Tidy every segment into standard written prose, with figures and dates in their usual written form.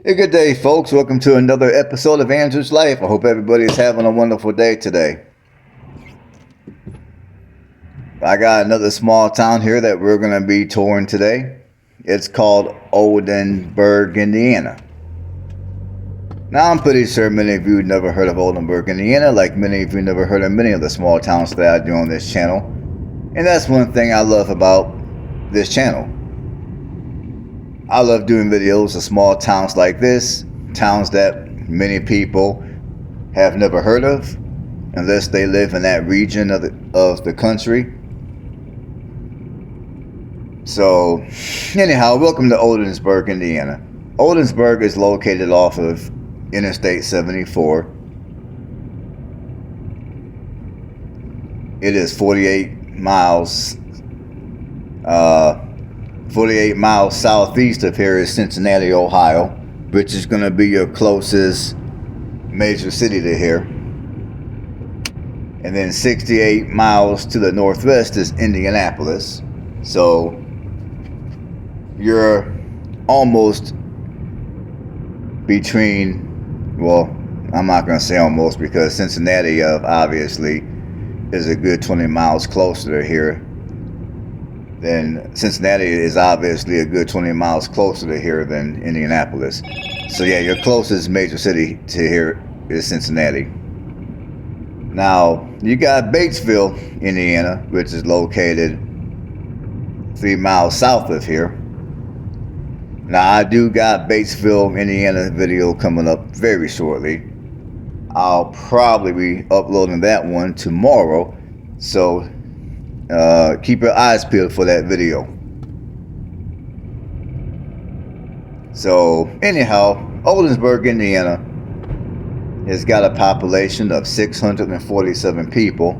Hey, good day, folks. Welcome to another episode of Andrew's Life. I hope everybody is having a wonderful day today. I got another small town here that we're going to be touring today. It's called Oldenburg, Indiana. Now, I'm pretty sure many of you never heard of Oldenburg, Indiana, like many of you never heard of many of the small towns that I do on this channel. And that's one thing I love about this channel. I love doing videos of small towns like this, towns that many people have never heard of, unless they live in that region of the country. So, anyhow, welcome to Oldenburg, Indiana. Oldenburg is located off of Interstate 74. It is 48 miles southeast of here is Cincinnati, Ohio, which is going to be your closest major city to here. And then 68 miles to the northwest is Indianapolis. So you're almost between, well, I'm not going to say almost, because Cincinnati obviously is a good 20 miles closer to here. Then Cincinnati is obviously a good 20 miles closer to here than Indianapolis. So yeah, your closest major city to here is Cincinnati. Now, you got Batesville, Indiana, which is located 3 miles south of here. Now, I do got Batesville, Indiana video coming up very shortly. I'll probably be uploading that one tomorrow. So keep your eyes peeled for that video. So anyhow, Oldenburg, Indiana has got a population of 647 people,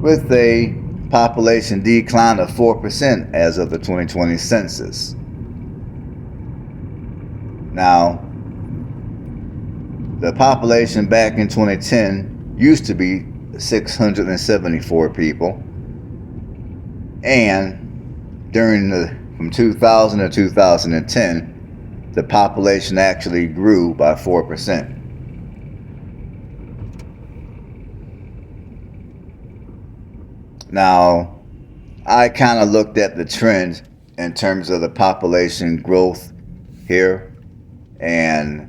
with a population decline of 4% as of the 2020 census. Now, the population back in 2010 used to be 674 people, and from 2000 to 2010, the population actually grew by 4%. Now, I kind of looked at the trend in terms of the population growth here, and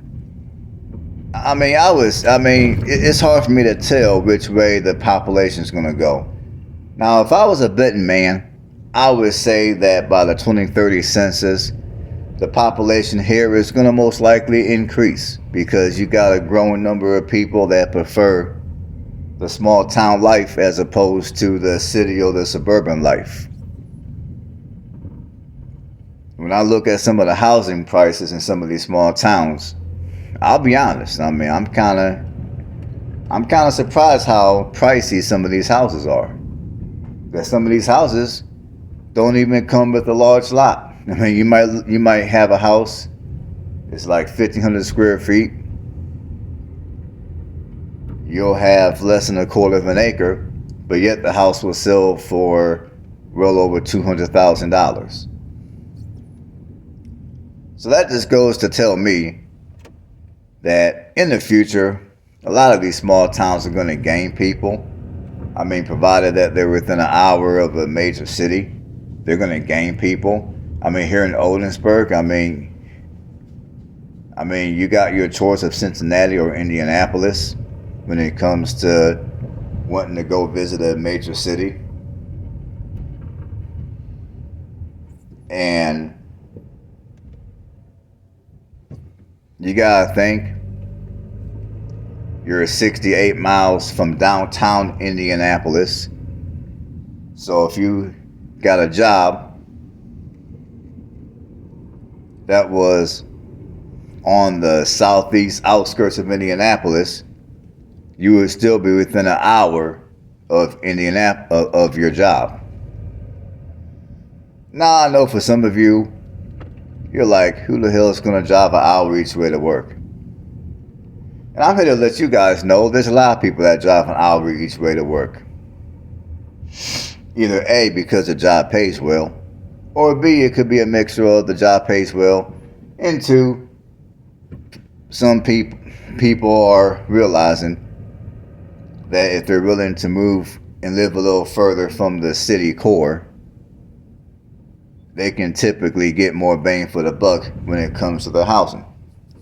it's hard for me to tell which way the population is going to go. Now, if I was a betting man, I would say that by the 2030 census, the population here is going to most likely increase, because you got a growing number of people that prefer the small town life as opposed to the city or the suburban life. When I look at some of the housing prices in some of these small towns, I'll be honest. I'm kind of surprised how pricey some of these houses are. Because some of these houses don't even come with a large lot. I mean, you might have a house. It's like 1,500 square feet. You'll have less than a quarter of an acre, but yet the house will sell for well over $200,000. So that just goes to tell me that in the future, a lot of these small towns are going to gain people. I mean, provided that they're within an hour of a major city, they're going to gain people. I mean, here in Oldenburg, I mean, you got your choice of Cincinnati or Indianapolis when it comes to wanting to go visit a major city. And you gotta think, you're 68 miles from downtown Indianapolis. So if you got a job that was on the southeast outskirts of Indianapolis, you would still be within an hour of of your job. Now, I know for some of you, you're like, who the hell is going to drive an hour each way to work? And I'm here to let you guys know there's a lot of people that drive an hour each way to work. Either A, because the job pays well, or B, it could be a mixture of the job pays well, and two, some people are realizing that if they're willing to move and live a little further from the city core, they can typically get more bang for the buck when it comes to the housing.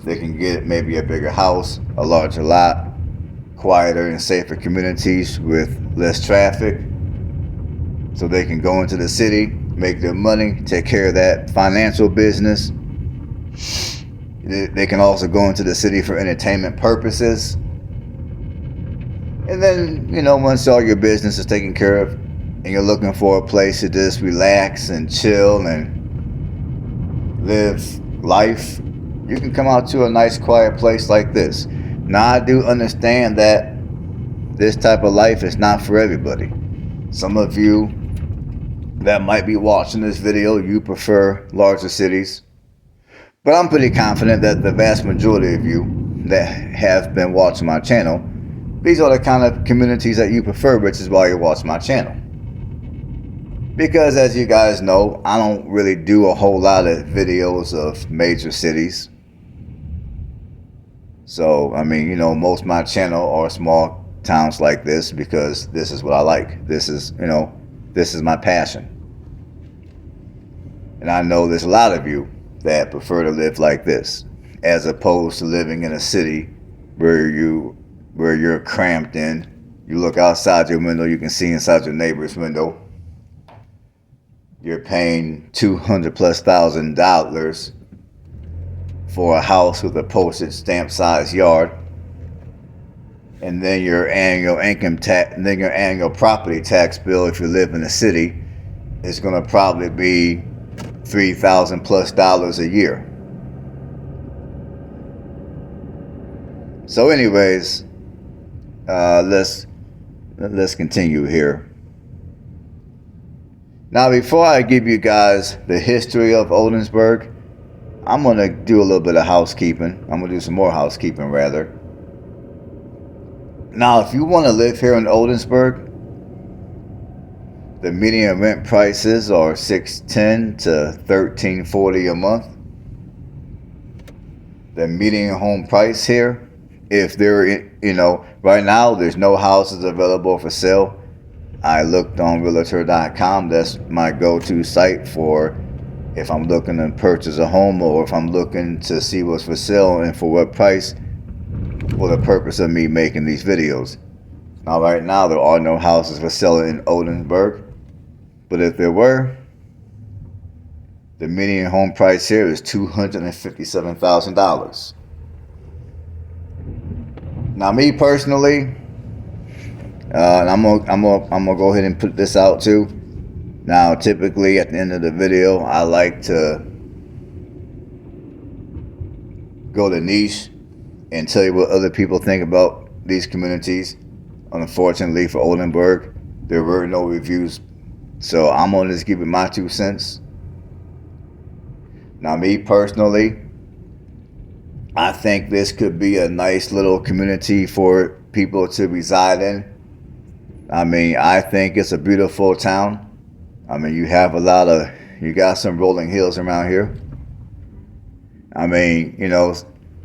They can get maybe a bigger house, a larger lot, quieter and safer communities with less traffic, so they can go into the city, make their money, take care of that financial business. They can also go into the city for entertainment purposes. And then, once all your business is taken care of and you're looking for a place to just relax and chill and live life, you can come out to a nice quiet place like this. Now, I do understand that this type of life is not for everybody. Some of you that might be watching this video, you prefer larger cities. But I'm pretty confident that the vast majority of you that have been watching my channel, these are the kind of communities that you prefer, which is why you watch my channel. Because as you guys know, I don't really do a whole lot of videos of major cities. So, most of my channel are small towns like this because this is what I like. This is my passion. And I know there's a lot of you that prefer to live like this, as opposed to living in a city where you're cramped in. You look outside your window, you can see inside your neighbor's window. You're paying $200,000+ for a house with a postage stamp size yard, and then your annual income tax, and then your annual property tax bill, if you live in the city, is going to probably be $3,000+ a year. So, anyways, let's continue here. Now, before I give you guys the history of Oldenburg, I'm going to do a little bit of housekeeping. I'm going to do some more housekeeping, rather. Now, if you want to live here in Oldenburg, the median rent prices are $610 to $1340 a month. The median home price here, if there, right now there's no houses available for sale. I looked on realtor.com. That's my go-to site for if I'm looking to purchase a home or if I'm looking to see what's for sale and for what price, for the purpose of me making these videos. Now, right now, there are no houses for sale in Oldenburg, but if there were, the median home price here is $257,000. Now, me personally, and I'm gonna go ahead and put this out too. Now, typically at the end of the video, I like to go to niche and tell you what other people think about these communities. Unfortunately for Oldenburg, there were no reviews, so I'm gonna just give it my 2 cents. Now, me personally, I think this could be a nice little community for people to reside in. I think it's a beautiful town. You got some rolling hills around here.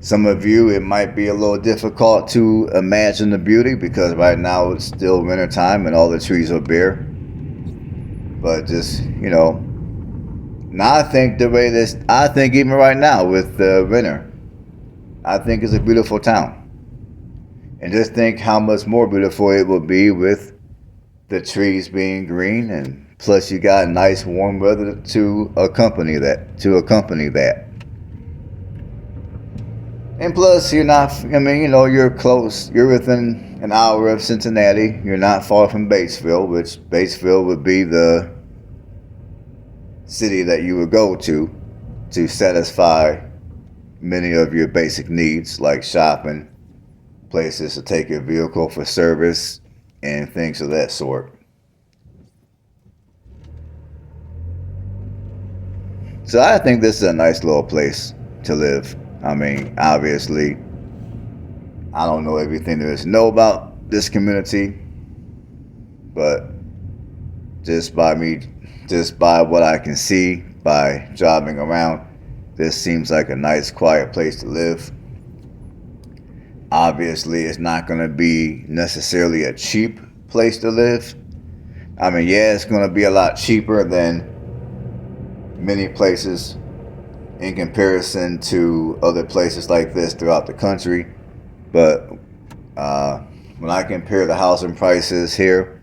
Some of you, it might be a little difficult to imagine the beauty because right now it's still winter time and all the trees are bare. But just, now I think even right now with the winter, I think it's a beautiful town. And just think how much more beautiful it will be with the trees being green, and plus you got nice warm weather to accompany that. And plus you're not, you're close. You're within an hour of Cincinnati. You're not far from Batesville, which Batesville would be the city that you would go to satisfy many of your basic needs like shopping, places to take your vehicle for service, and things of that sort. So I think this is a nice little place to live. Obviously, I don't know everything there is to know about this community, but just by what I can see by driving around, this seems like a nice, quiet place to live. Obviously, it's not going to be necessarily a cheap place to live. I mean, yeah, it's going to be a lot cheaper than many places in comparison to other places like this throughout the country. But when I compare the housing prices here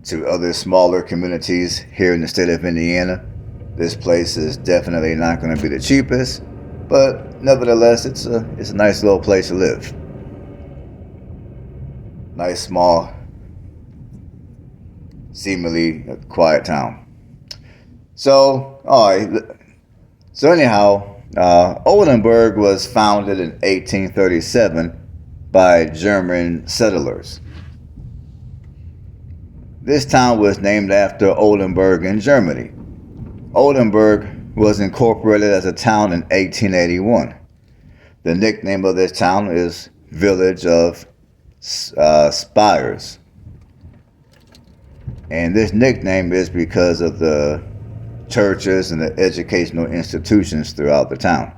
to other smaller communities here in the state of Indiana, this place is definitely not going to be the cheapest, but nevertheless, it's a nice little place to live. Nice, small, seemingly quiet town. So, all right. So anyhow, Oldenburg was founded in 1837 by German settlers. This town was named after Oldenburg in Germany. Oldenburg was incorporated as a town in 1881. The nickname of this town is Village of Spires. And this nickname is because of the churches and the educational institutions throughout the town,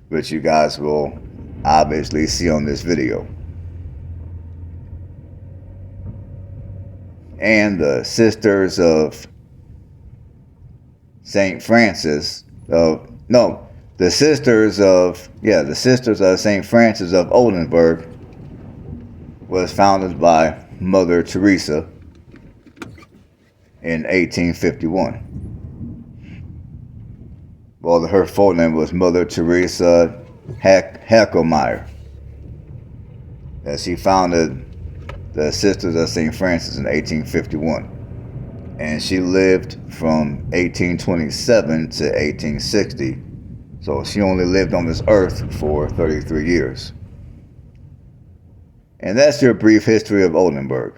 which you guys will obviously see on this video. And the Sisters of St. Francis of the Sisters of St. Francis of Oldenburg was founded by Mother Teresa in 1851. Well, her full name was Mother Teresa Hackelmeyer. She founded the Sisters of St. Francis in 1851. And she lived from 1827 to 1860. So she only lived on this earth for 33 years. And that's your brief history of Oldenburg.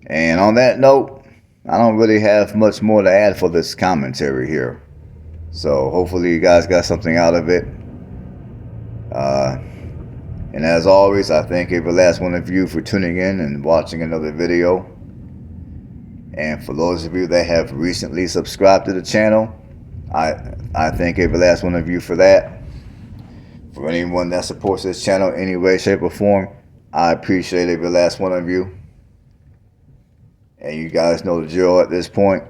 And on that note, I don't really have much more to add for this commentary here. So hopefully you guys got something out of it. And as always, I thank every last one of you for tuning in and watching another video. And for those of you that have recently subscribed to the channel, I thank every last one of you for that. For anyone that supports this channel in any way, shape, or form, I appreciate every last one of you. And you guys know the drill at this point.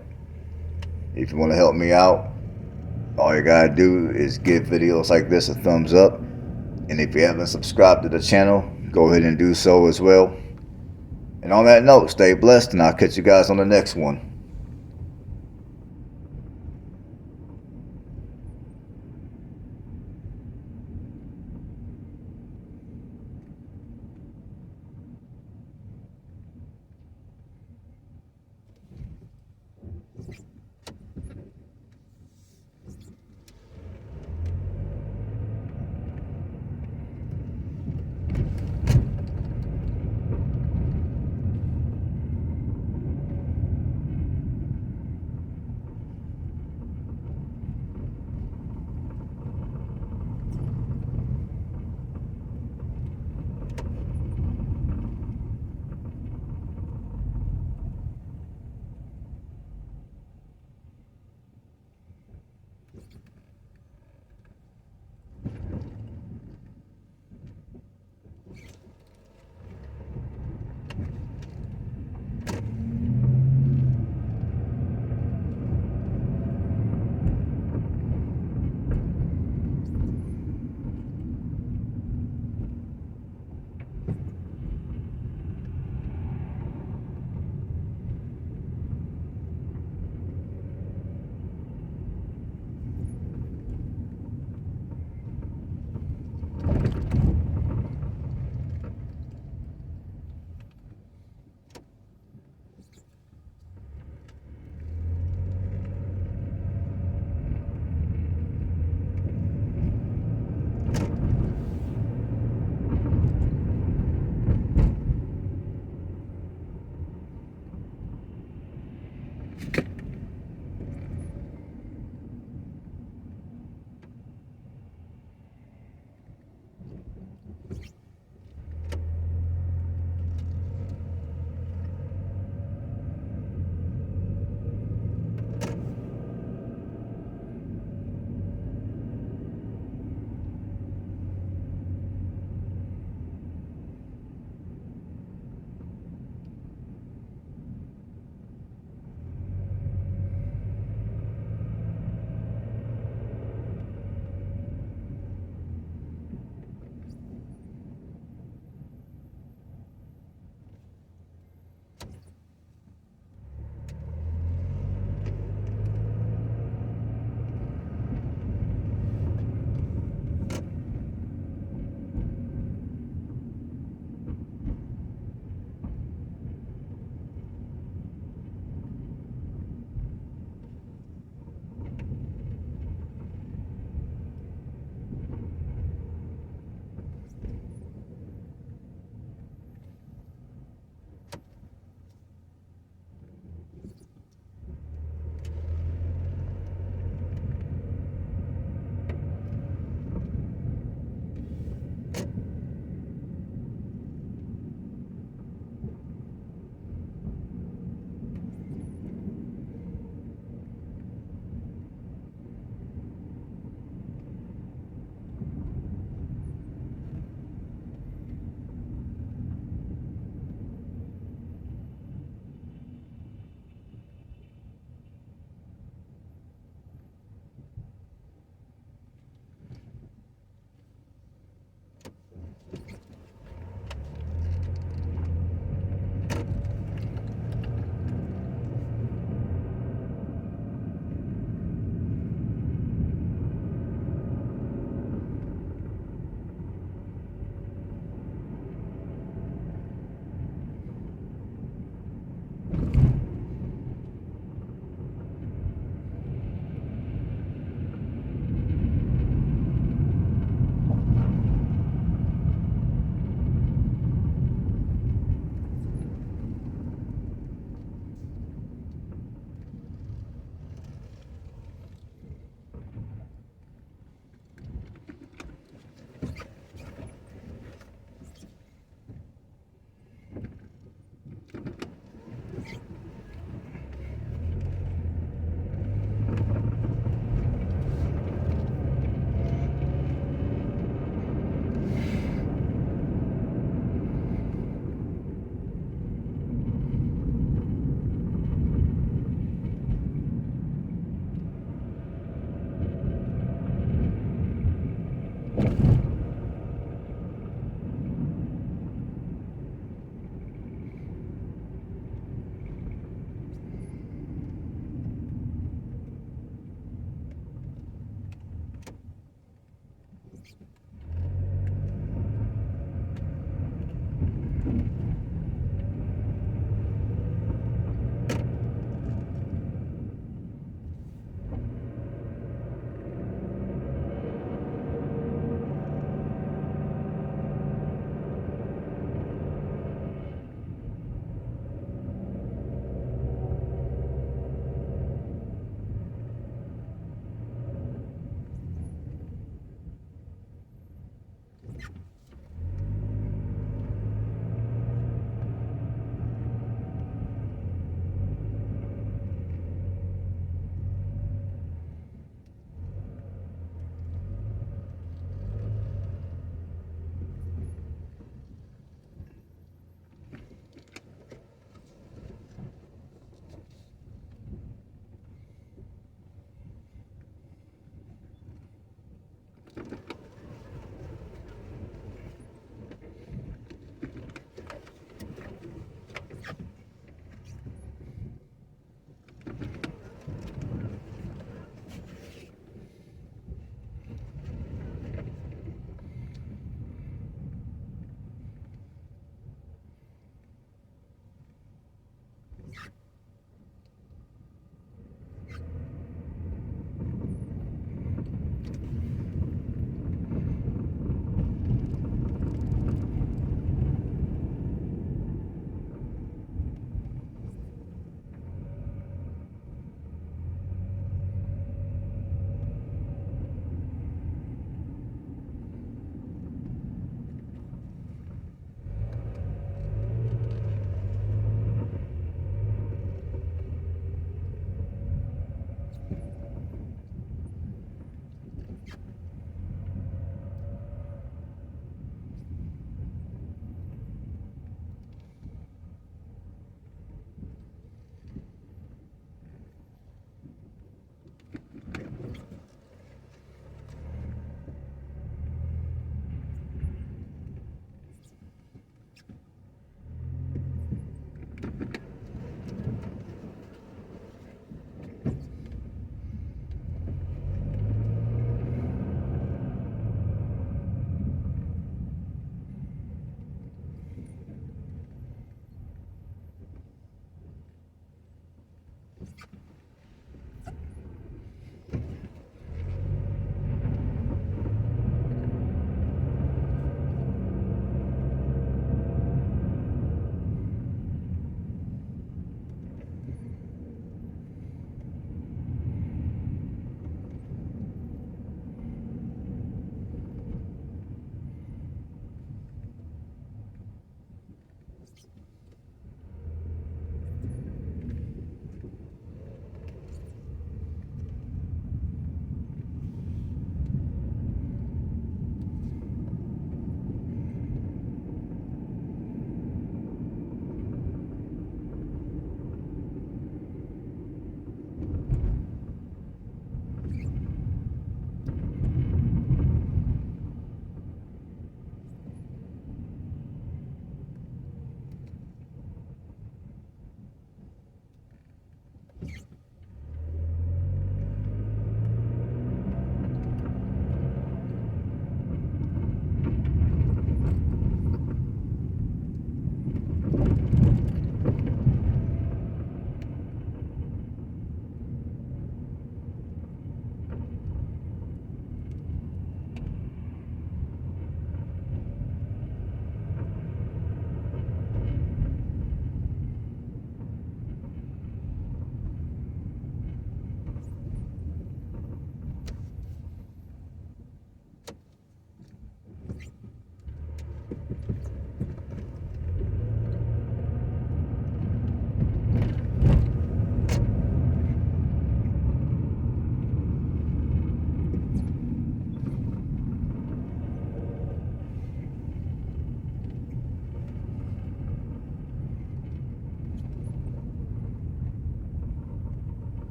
If you want to help me out, all you gotta do is give videos like this a thumbs up. And if you haven't subscribed to the channel, go ahead and do so as well. And on that note, stay blessed, and I'll catch you guys on the next one.